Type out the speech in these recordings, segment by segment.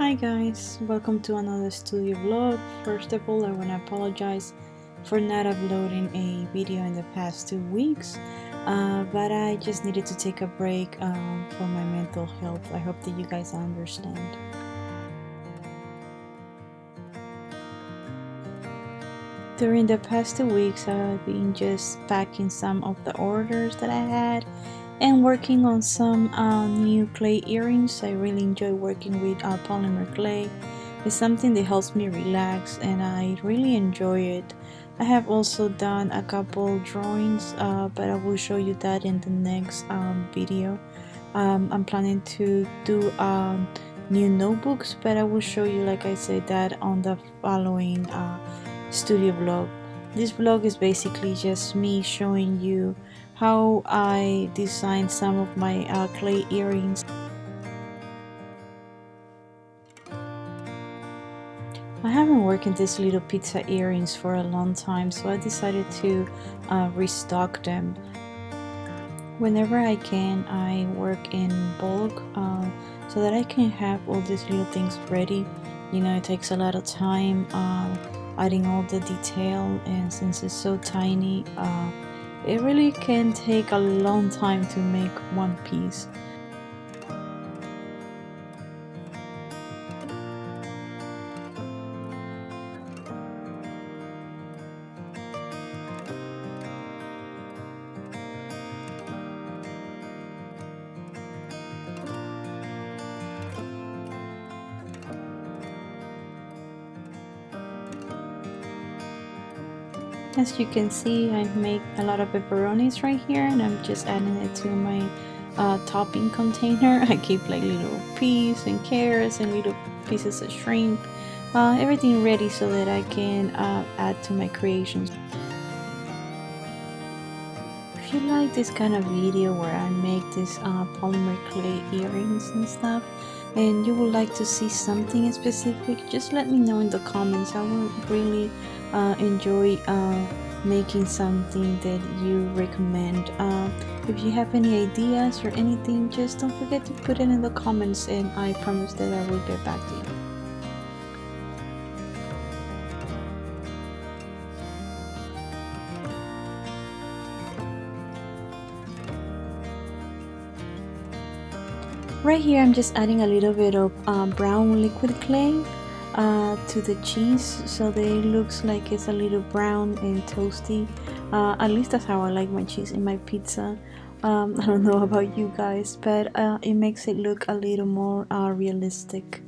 Hi guys, welcome to another studio vlog. First of all, I want to apologize for not uploading a video in the past 2 weeks, but I just needed to take a break for my mental health. I hope that you guys understand. During the past 2 weeks, I've been just packing some of the orders that I had and working on some new clay earrings. I really enjoy working with polymer clay. It's something that helps me relax and I really enjoy it. I have also done a couple drawings, but I will show you that in the next video. I'm planning to do new notebooks, but I will show you, like I said, that on the following studio vlog. This vlog is basically just me showing you how I designed some of my clay earrings. I haven't worked in these little pizza earrings for a long time, so I decided to restock them. Whenever I can, I work in bulk so that I can have all these little things ready. You know, it takes a lot of time adding all the detail, and since it's so tiny, it really can take a long time to make one piece. As you can see, I make a lot of pepperonis right here, and I'm just adding it to my topping container. I keep like little peas and carrots and little pieces of shrimp, everything ready so that I can add to my creations. If you like this kind of video where I make these polymer clay earrings and stuff, and you would like to see something specific, just let me know in the comments. I would really enjoy making something that you recommend. If you have any ideas or anything, just don't forget to put it in the comments, and I promise that I will get back to you. Right here I'm just adding a little bit of brown liquid clay to the cheese, so that it looks like it's a little brown and toasty. At least that's how I like my cheese in my pizza. I don't know about you guys, but it makes it look a little more realistic.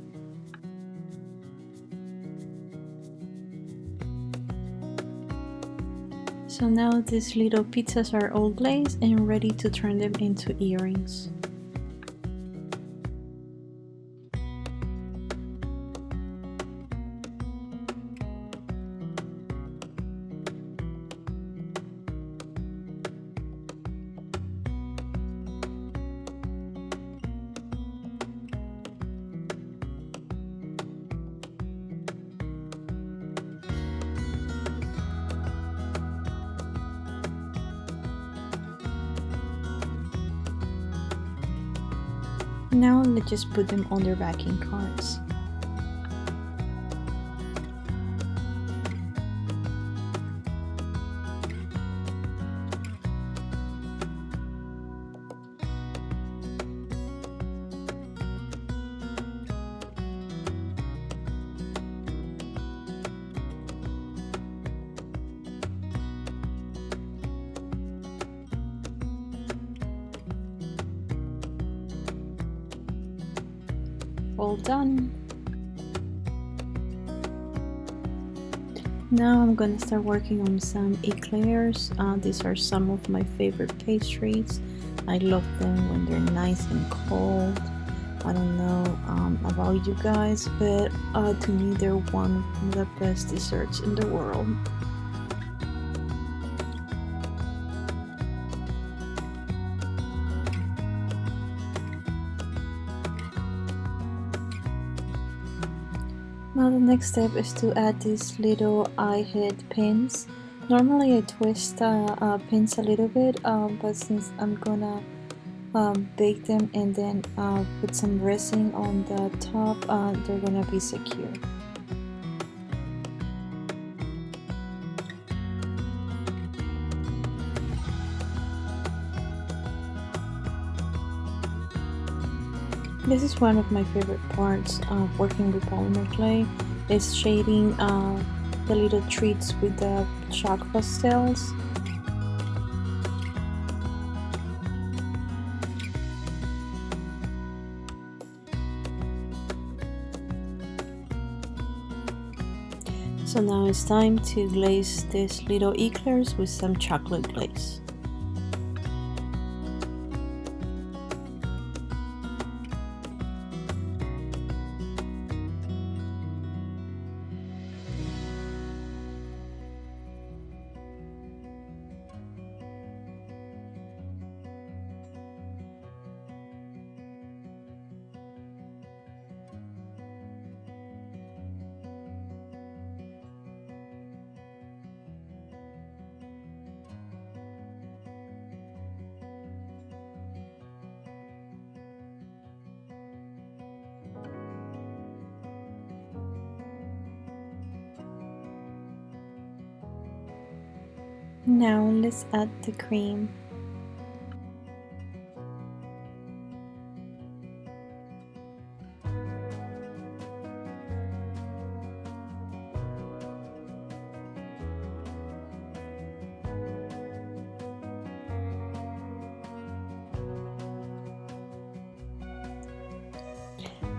So now these little pizzas are all glazed and ready to turn them into earrings. Now let's just put them on their backing cards. All done. Now I'm gonna start working on some eclairs. These are some of my favorite pastries. I love them when they're nice and cold. I don't know about you guys, but to me they're one of the best desserts in the world. Now the next step is to add these little eye head pins. Normally I twist pins a little bit, but since I'm gonna bake them and then put some resin on the top. They're gonna be secure. This is one of my favorite parts of working with polymer clay, is shading the little treats with the chalk pastels. So now it's time to glaze these little eclairs with some chocolate glaze. Now let's add the cream.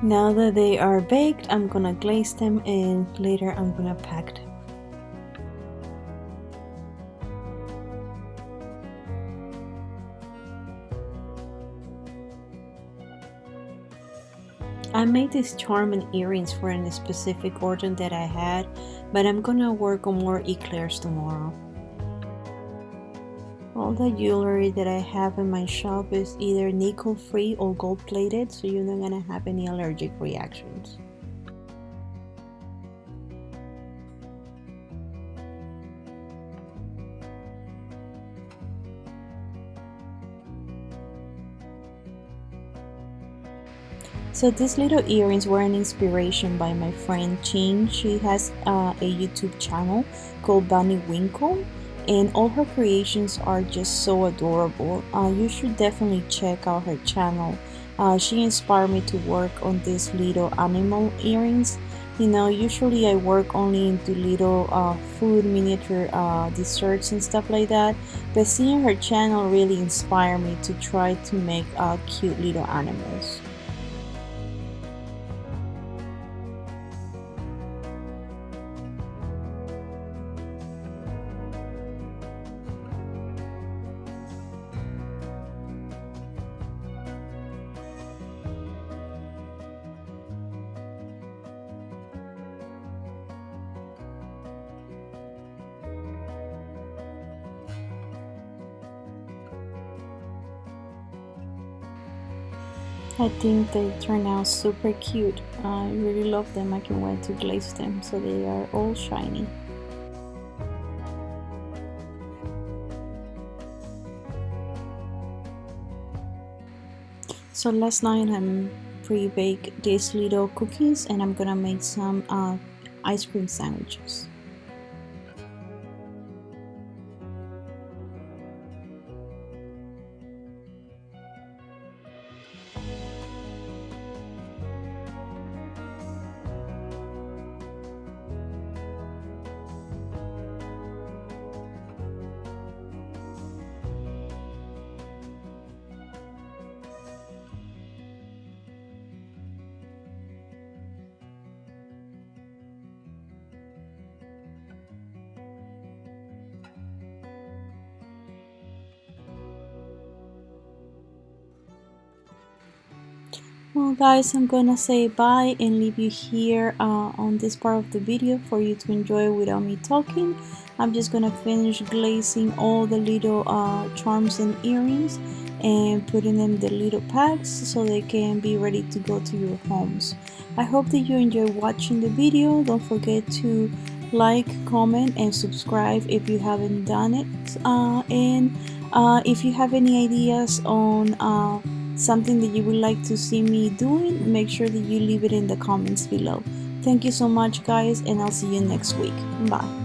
Now that they are baked, I'm gonna glaze them and later I'm gonna pack them. I made these charm and earrings for a specific order that I had, but I'm gonna work on more eclairs tomorrow. All the jewelry that I have in my shop is either nickel free or gold plated, so you're not gonna have any allergic reactions. So these little earrings were an inspiration by my friend Chin. She has a YouTube channel called Bunny Winkle, and all her creations are just so adorable. You should definitely check out her channel. She inspired me to work on these little animal earrings. You know, usually I work only into little food miniature desserts and stuff like that, but seeing her channel really inspired me to try to make cute little animals. I think they turn out super cute. I really love them. I can't wait to glaze them so they are all shiny. So last night I pre-baked these little cookies and I'm gonna make some ice cream sandwiches. Well guys, I'm gonna say bye and leave you here on this part of the video for you to enjoy without me talking. I'm just gonna finish glazing all the little charms and earrings and putting them in the little packs so they can be ready to go to your homes. I hope that you enjoy watching the video. Don't forget to like, comment and subscribe if you haven't done it, and if you have any ideas on something that you would like to see me doing, make sure that you leave it in the comments below. Thank you so much, guys, and I'll see you next week. Bye.